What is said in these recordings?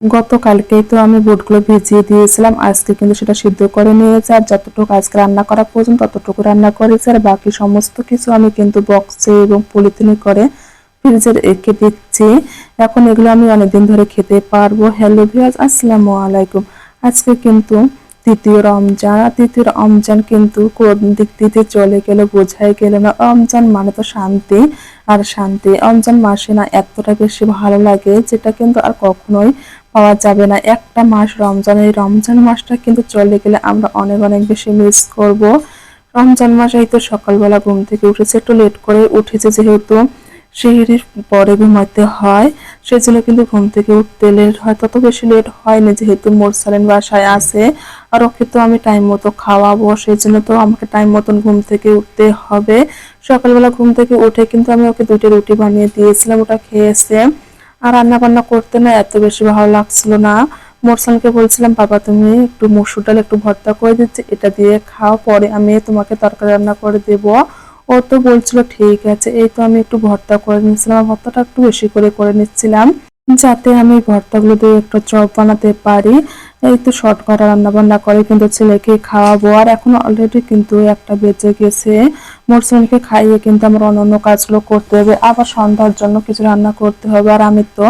গতকালকেই তো আমি বুটগুলো ভিজিয়ে দিয়েছিলাম, আজকে কিন্তু সেটা সিদ্ধ করে নিয়েছি। আর যতটুকু আজকে রান্না করা প্রয়োজন ততটুকু রান্না করেছি, আর বাকি সমস্ত কিছু আমি কিন্তু বক্সে এবং পলিথিনে করে ফ্রিজে রেখে দিচ্ছি। এখন এগুলো আমি অনেকদিন ধরে খেতে পারবো। হ্যালো ভিউয়ার্স, আসসালামু আলাইকুম। আজকে কিন্তু তৃতীয় রমজান কিন্তু কোন দিক দিয়ে চলে গেল বোঝাই গেল না। রমজান মানে তো শান্তি আর শান্তি। রমজান মাসে না এতটা বেশি ভালো লাগে, যেটা কিন্তু আর কখনোই পাওয়া যাবে না। একটা মাস রমজান, এই রমজান মাসটা কিন্তু চলে গেলে আমরা অনেক অনেক বেশি মিস করব। রমজান মাসে এই তো সকালবেলা ঘুম থেকে উঠেছে, একটু লেট করে উঠেছে যেহেতু সেহরির পরে ঘুমাতে হয়, সেজন্য কিন্তু ঘুম থেকে উঠতে লেট হয়। তত বেশি লেট হয়নি যেহেতু মোরসালিন বাসায় আছে, আর ওকে তো আমি টাইম মতো খাওয়াবো, সেই জন্য তো আমাকে টাইম মতন ঘুম থেকে উঠতে হবে। সকালবেলা ঘুম থেকে উঠে কিন্তু আমি ওকে 2টি রুটি বানিয়ে দিয়েছিলাম, ওটা খেয়েছে। আর রান্না বান্না করতে না এত বেশি ভালো লাগছিল না। মোরসানকে বলছিলাম, বাবা তুমি একটু মসুর ডাল একটু ভর্তা করে দিচ্ছি, এটা দিয়ে খাও, পরে আমি তোমাকে তরকারি রান্না করে দেবো। ও তো বলছিল ঠিক আছে। এই তো আমি একটু ভর্তা করে নিচ্ছিলাম, ভর্তাটা একটু বেশি করে নিচ্ছিলাম যাতে আমি ভর্তাগুলো দিয়ে একটু চপ বানাতে পারি। এই তো শর্ট করে রান্না বান্না করে কিন্তু ছেলেকে খাওয়াবো। আর এখন অলরেডি কিন্তু 1টা বেজে গেছে। মোরসানকে খাইয়ে কিন্তু আমার অন্যান্য কাজগুলো করতে হবে, আবার সন্ধ্যার জন্য কিছু রান্না করতে হবে। আর আমি তো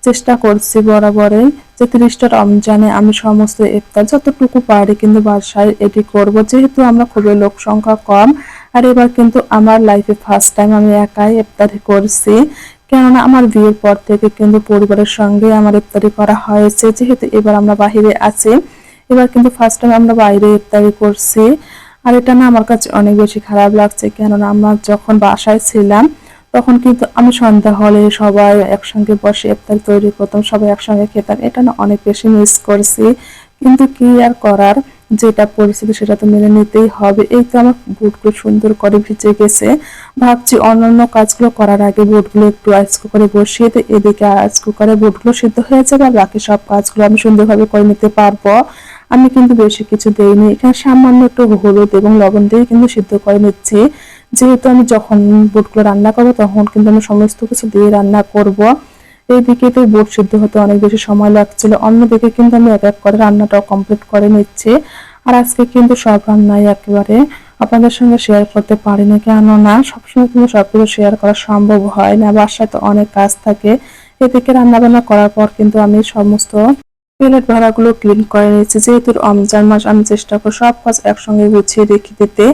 চেষ্টা করছি বরাবরই যে 30টা রমজানে আমি সমস্ত ইফতার যতটুকু পারি কিন্তু বাসায় এটি করব, যেহেতু আমরা খুবই লোক সংখ্যা কম। আর এবার কিন্তু আমার লাইফে ফার্স্ট টাইম আমি একাই ইফতারি করছি, কেননা আমার বিয়ের পর থেকে কিন্তু পরিবারের সঙ্গে আমার ইফতারি করা হয়েছে, যেহেতু এবার আমরা বাহিরে আছি। এবার কিন্তু ফার্স্ট টাইম আমরা বাইরে ইফতারি করছি। আর এটা না আমার কাছে অনেক বেশি খারাপ লাগছে, কেননা আমরা যখন বাসায় ছিলাম তখন কিন্তু আমি সন্ধ্যা হলে সবাই একসঙ্গে বসে ইফতার তৈরি করতাম, সবাই একসঙ্গে খেতাম। এটা না অনেক বেশি মিস করছি, কিন্তু কি আর করার, যেটা পরিস্থিতি সেটা তো মেনে নিতেই হবে। এই তো আমার বুটগুলো সুন্দর করে ভিজে গেছে। ভাবছি অন্যান্য কাজগুলো করার আগে বুটগুলো একটু রাইস কুকারে বসিয়ে দিই, এদিকে রাইস কুকারে বুটগুলো সিদ্ধ হয়ে যাবে, আর বাকি সব কাজগুলো আমি সুন্দরভাবে করে নিতে পারবো। আমি কিন্তু বেশি কিছু দেইনি, এখানে সামান্য একটু হলুদ এবং লবণ দিয়ে কিন্তু সিদ্ধ করে নিচ্ছি, যেহেতু আমি যখন বুটগুলো রান্না করবো তখন কিন্তু আমি সমস্ত কিছু দিয়ে রান্না করব। এইদিকে তো বুট সিদ্ধ হতে অনেক বেশি সময় লাগছিল, অন্যদিকে কিন্তু আমি এক এক করে রান্নাটাও কমপ্লিট করে নিচ্ছি। আর আজকে কিন্তু সব রান্নাই একেবারে আপনাদের সঙ্গে শেয়ার করতে পারিনি, কেননা সবসময় কিন্তু সবকিছু শেয়ার করা সম্ভব হয় না, বাসায় তো অনেক কাজ থাকে। এদিকে রান্না বান্না করার পর কিন্তু আমি সমস্ত প্লেট ভাড়াগুলো ক্লিন করে নিচ্ছি, যেহেতু রমজান মাস আমি চেষ্টা করি সব কাজ একসঙ্গে গুছিয়ে রেখে দিতে।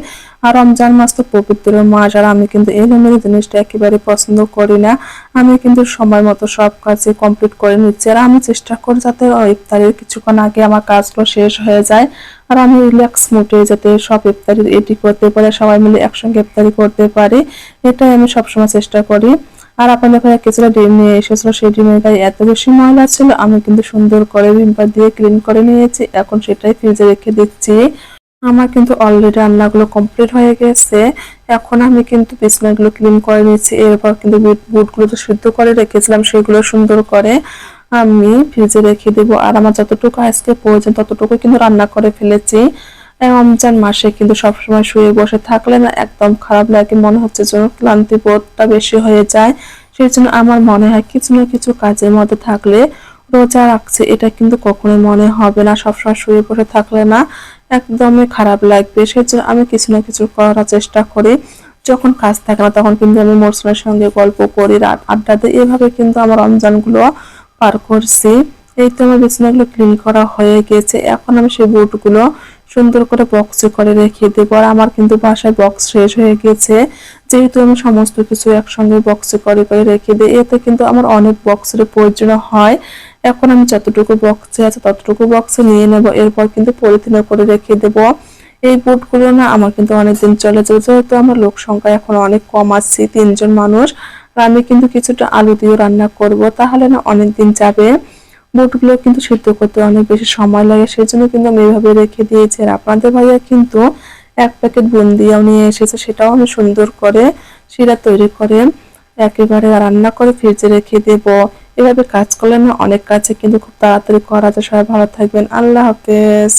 আর রমজান মাস তো পবিত্র মাস, আর আমি কিন্তু এলোমেলো জিনিসটা একেবারে পছন্দ করি না। আমি কিন্তু সময় মতো সব কাজে কমপ্লিট করে নিচ্ছি, আর আমি চেষ্টা করি যাতে ইফতারের কিছুক্ষণ আগে আমার কাজগুলো শেষ হয়ে যায়, আর আমি রিল্যাক্স মুডে যাতে সব ইফতারি রেডি করতে পারে, সবাই মিলে একসঙ্গে ইফতারি করতে পারি, এটাই আমি সবসময় চেষ্টা করি। আর আপনাদের ঘরে কিছুটা ডিম নিয়ে এসেছিল, সেই ডিমের গায়ে এত বেশি ময়লা ছিল, আমি কিন্তু সুন্দর করে ভিমবার দিয়ে ক্লিন করে নিয়েছি, এখন সেটাই ফ্রিজে রেখে দিচ্ছি। আমার কিন্তু অলরেডি রান্নাগুলো কমপ্লিট হয়ে গেছে, এখন আমি কিন্তু বিছানাগুলো ক্লিন করে নিচ্ছি। এরপর কিন্তু বুটগুলো তো সিদ্ধ করে রেখেছিলাম, সেগুলো সুন্দর করে আমি ফ্রিজে রেখে দেবো। আর আমার যতটুকু আজকে প্রয়োজন ততটুকু কিন্তু রান্না করে ফেলেছি। রমজান মাসে কিন্তু সবসময় শুয়ে বসে থাকলে না একদম খারাপ লাগে, মনে হচ্ছে যেন ক্লান্তি বোধটা বেশি হয়ে যায়। সেই জন্য আমার মনে হয় কিছু না কিছু কাজের মধ্যে থাকলে রোজা রাখছে এটা কিন্তু কখনোই মনে হবে না। সবসময় শুয়ে বসে থাকলে না একদমই খারাপ লাগবে, সেই জন্য আমি কিছু না কিছু করার চেষ্টা করি। যখন কাজ থাকে না তখন কিন্তু আমি মোরসুমের সঙ্গে গল্প করি, রাত আড্ডা দিই, এভাবে কিন্তু আমার রমজানগুলো পার করছি। এই তো আমার বিছানাগুলো ক্লিন করা হয়ে গেছে, এখন আমি সেই বুটগুলো সুন্দর করে বক্সে করে রেখে দেবো। আর আমার কিন্তু বাসায় বক্স শেষ হয়ে গেছে, যেহেতু আমি সমস্ত কিছু একসঙ্গে বক্সে করে করে রেখে দিই, এতে কিন্তু আমার অনেক বক্সের প্রয়োজন হয়। এখন আমি যতটুকু বক্সে আছে ততটুকু বক্সে নিয়ে নেব, এরপর কিন্তু পলিথিনে করে রেখে দেব। এই বুটগুলো না আমার কিন্তু অনেকদিন চলে যাবে, যেহেতু আমার লোক সংখ্যা এখন অনেক কম আছে, 3জন মানুষ। আর আমি কিন্তু কিছুটা আলু দিয়ে রান্না করব, তাহলে না অনেকদিন যাবে। বুটগুলো কিন্তু সিদ্ধ করতে অনেক বেশি সময় লাগে, সেই জন্য কিন্তু আমি এইভাবে রেখে দিয়েছি। আর আপনাদের ভাইয়া কিন্তু 1 প্যাকেট বুন্দিয়াও নিয়ে এসেছে, সেটাও আমি সুন্দর করে শিরা তৈরি করে একেবারে রান্না করে ফ্রিজে রেখে দেব। এভাবে কাজ করলে না অনেক কাজে কিন্তু খুব তাড়াতাড়ি করা যায়। সবাই ভালো থাকবেন, আল্লাহ হাফেজ।